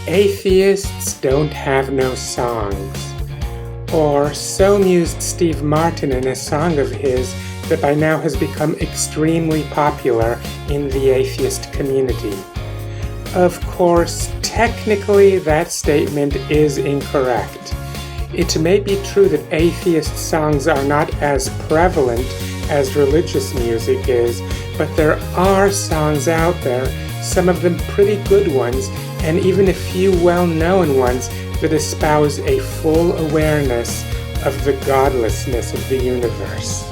Atheists don't have no songs. Or so mused Steve Martin in a song of his that by now has become extremely popular in the atheist community. Of course, technically that statement is incorrect. It may be true that atheist songs are not as prevalent as religious music is, but there are songs out there, some of them pretty good ones, and even a few well-known ones that espouse a full awareness of the godlessness of the universe.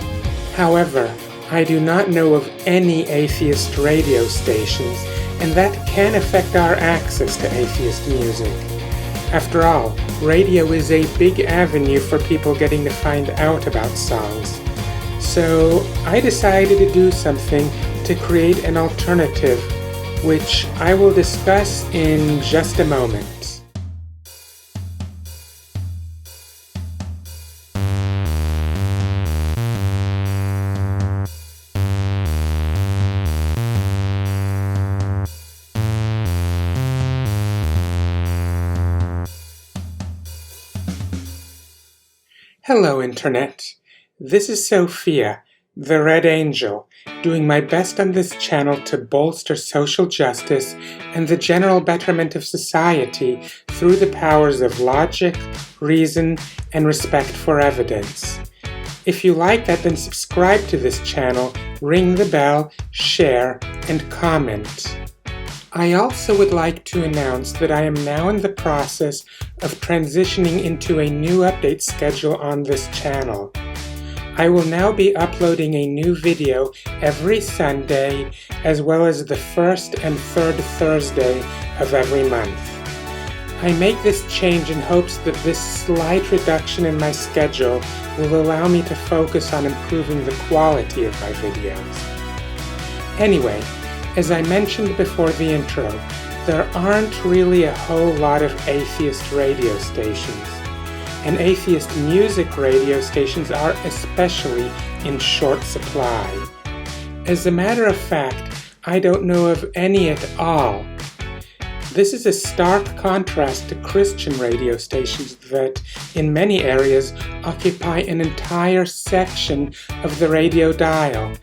However, I do not know of any atheist radio stations, and that can affect our access to atheist music. After all, radio is a big avenue for people getting to find out about songs. So I decided to do something to create an alternative, which I will discuss in just a moment. Hello, Internet. This is Sophia, the Red Angel, doing my best on this channel to bolster social justice and the general betterment of society through the powers of logic, reason, and respect for evidence. If you like that, then subscribe to this channel, ring the bell, share, and comment. I also would like to announce that I am now in the process of transitioning into a new update schedule on this channel. I will now be uploading a new video every Sunday, as well as the first and third Thursday of every month. I make this change in hopes that this slight reduction in my schedule will allow me to focus on improving the quality of my videos. Anyway, as I mentioned before the intro, there aren't really a whole lot of atheist radio stations, and atheist music radio stations are especially in short supply. As a matter of fact, I don't know of any at all. This is a stark contrast to Christian radio stations that, in many areas, occupy an entire section of the radio dial.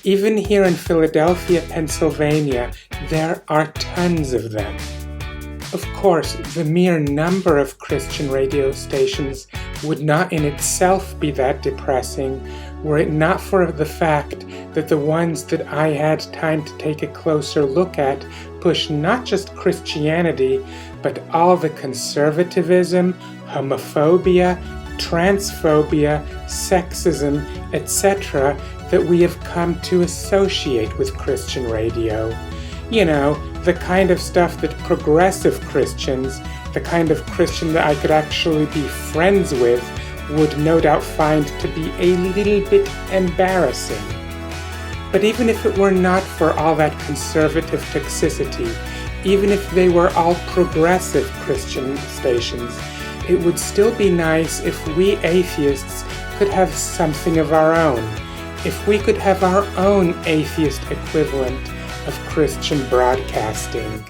Even here in Philadelphia, Pennsylvania, there are tons of them. Of course, the mere number of Christian radio stations would not in itself be that depressing were it not for the fact that the ones that I had time to take a closer look at push not just Christianity, but all the conservatism, homophobia, transphobia, sexism, etc. that we have come to associate with Christian radio. You know, the kind of stuff that progressive Christians, the kind of Christian that I could actually be friends with, would no doubt find to be a little bit embarrassing. But even if it were not for all that conservative toxicity, even if they were all progressive Christian stations, it would still be nice if we atheists could have something of our own, if we could have our own atheist equivalent of Christian broadcasting.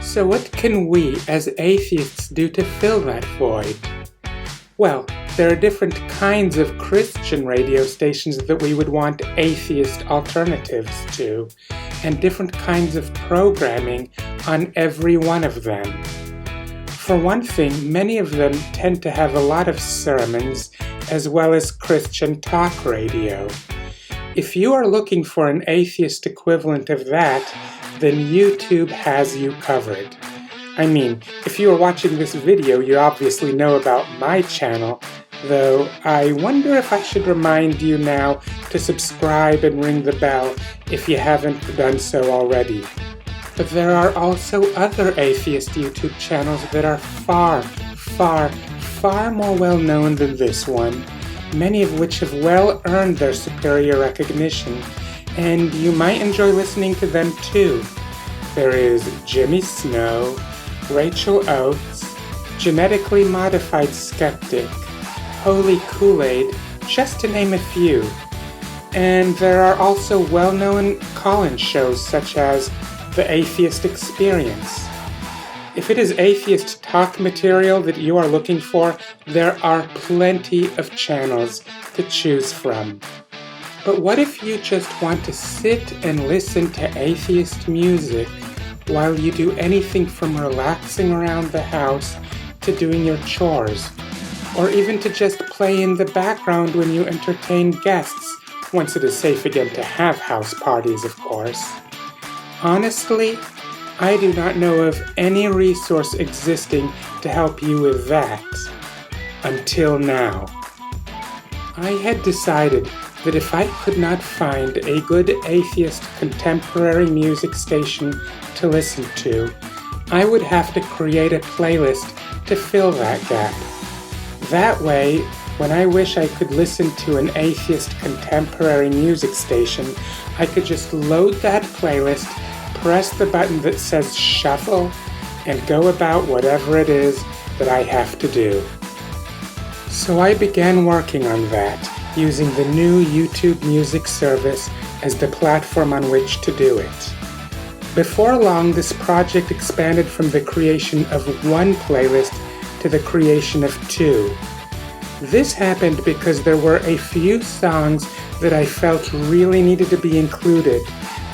So what can we as atheists do to fill that void? Well, there are different kinds of Christian radio stations that we would want atheist alternatives to, and different kinds of programming on every one of them. For one thing, many of them tend to have a lot of sermons as well as Christian talk radio. If you are looking for an atheist equivalent of that, then YouTube has you covered. I mean, if you are watching this video, you obviously know about my channel, though I wonder if I should remind you now to subscribe and ring the bell if you haven't done so already. But there are also other atheist YouTube channels that are far, far, far more well known than this one, many of which have well earned their superior recognition, and you might enjoy listening to them too. There is Jimmy Snow, Rachel Oates, Genetically Modified Skeptic, Holy Kool-Aid, just to name a few. And there are also well-known call-in shows such as The Atheist Experience. If it is atheist talk material that you are looking for, there are plenty of channels to choose from. But what if you just want to sit and listen to atheist music while you do anything from relaxing around the house to doing your chores, or even to just play in the background when you entertain guests, once it is safe again to have house parties, of course? Honestly, I do not know of any resource existing to help you with that. Until now. I had decided that if I could not find a good atheist contemporary music station to listen to, I would have to create a playlist to fill that gap. That way, when I wish I could listen to an atheist contemporary music station, I could just load that playlist, press the button that says shuffle, and go about whatever it is that I have to do. So I began working on that, using the new YouTube music service as the platform on which to do it. Before long, this project expanded from the creation of one playlist to the creation of two. This happened because there were a few songs that I felt really needed to be included,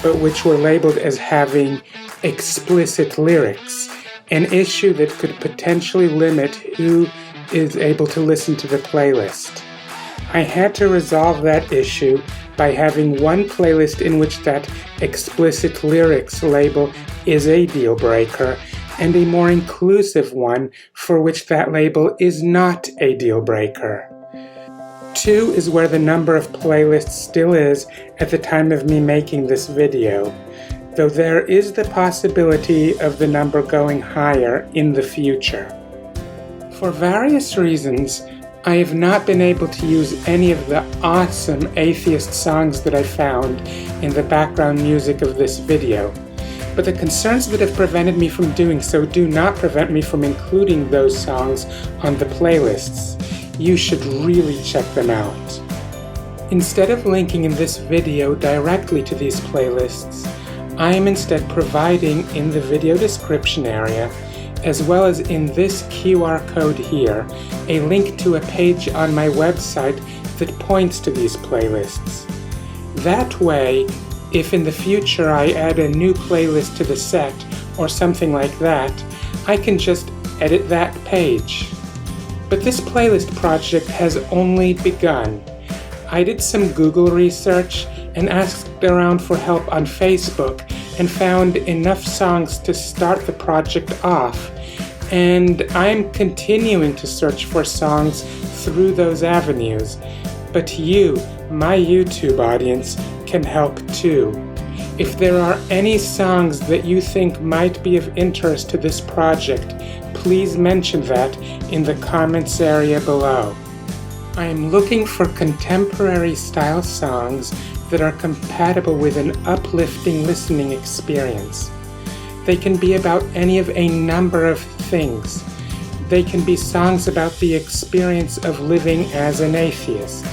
but which were labeled as having explicit lyrics, an issue that could potentially limit who is able to listen to the playlist. I had to resolve that issue by having one playlist in which that explicit lyrics label is a deal breaker, and a more inclusive one for which that label is not a deal breaker. 2 is where the number of playlists still is at the time of me making this video, though there is the possibility of the number going higher in the future. For various reasons, I have not been able to use any of the awesome atheist songs that I found in the background music of this video, but the concerns that have prevented me from doing so do not prevent me from including those songs on the playlists. You should really check them out. Instead of linking in this video directly to these playlists, I am instead providing in the video description area, as well as in this QR code here, a link to a page on my website that points to these playlists. That way, if in the future I add a new playlist to the set or something like that, I can just edit that page. But this playlist project has only begun. I did some Google research and asked around for help on Facebook and found enough songs to start the project off, and I'm continuing to search for songs through those avenues. But you, my YouTube audience, can help too. If there are any songs that you think might be of interest to this project, please mention that in the comments area below. I am looking for contemporary style songs that are compatible with an uplifting listening experience. They can be about any of a number of things. They can be songs about the experience of living as an atheist.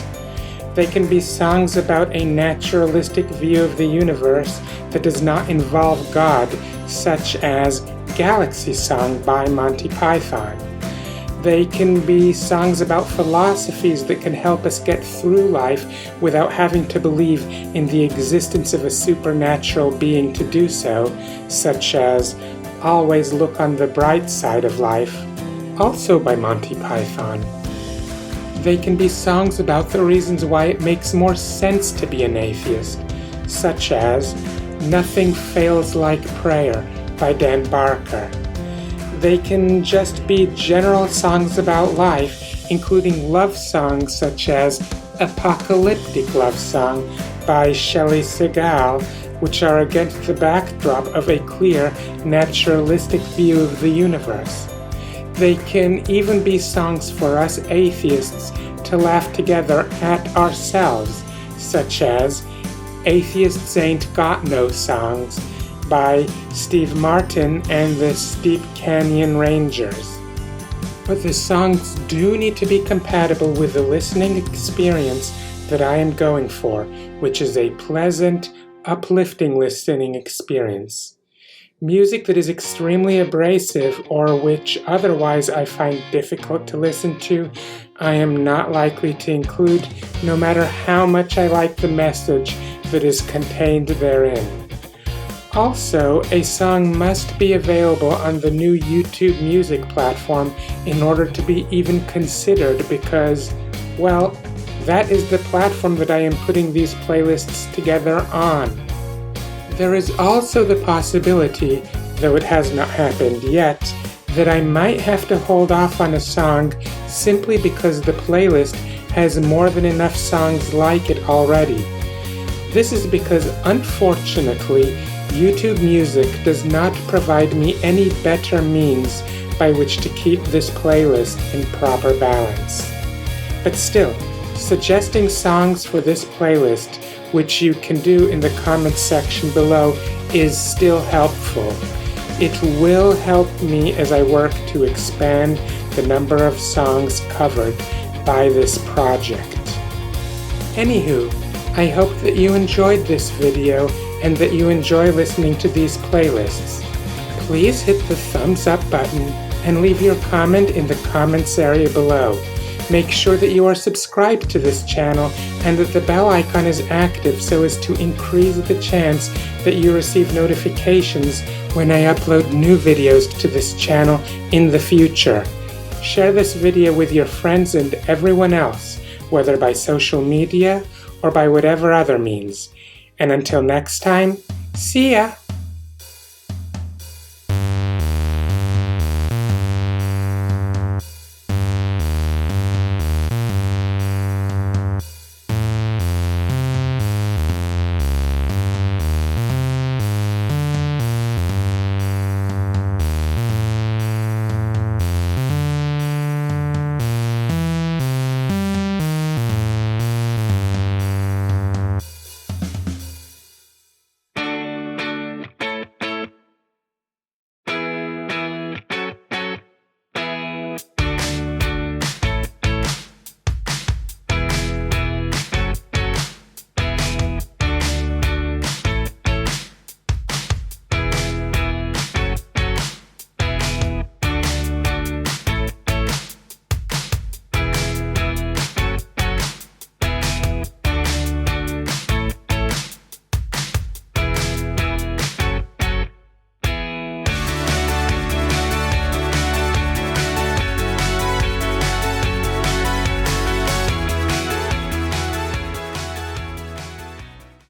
They can be songs about a naturalistic view of the universe that does not involve God, such as Galaxy Song by Monty Python. They can be songs about philosophies that can help us get through life without having to believe in the existence of a supernatural being to do so, such as Always Look on the Bright Side of Life, also by Monty Python. They can be songs about the reasons why it makes more sense to be an atheist, such as Nothing Fails Like Prayer by Dan Barker. They can just be general songs about life, including love songs such as Apocalyptic Love Song by Shelley Segal, which are against the backdrop of a clear, naturalistic view of the universe. They can even be songs for us atheists to laugh together at ourselves, such as Atheists Ain't Got No Songs by Steve Martin and the Steep Canyon Rangers. But the songs do need to be compatible with the listening experience that I am going for, which is a pleasant, uplifting listening experience. Music that is extremely abrasive or which otherwise I find difficult to listen to, I am not likely to include, no matter how much I like the message that is contained therein. Also, a song must be available on the new YouTube Music platform in order to be even considered because, well, that is the platform that I am putting these playlists together on. There is also the possibility, though it has not happened yet, that I might have to hold off on a song simply because the playlist has more than enough songs like it already. This is because, unfortunately, YouTube Music does not provide me any better means by which to keep this playlist in proper balance. But still, suggesting songs for this playlist, which you can do in the comments section below, is still helpful. It will help me as I work to expand the number of songs covered by this project. Anywho, I hope that you enjoyed this video and that you enjoy listening to these playlists. Please hit the thumbs up button and leave your comment in the comments area below. Make sure that you are subscribed to this channel and that the bell icon is active so as to increase the chance that you receive notifications when I upload new videos to this channel in the future. Share this video with your friends and everyone else, whether by social media or by whatever other means. And until next time, see ya!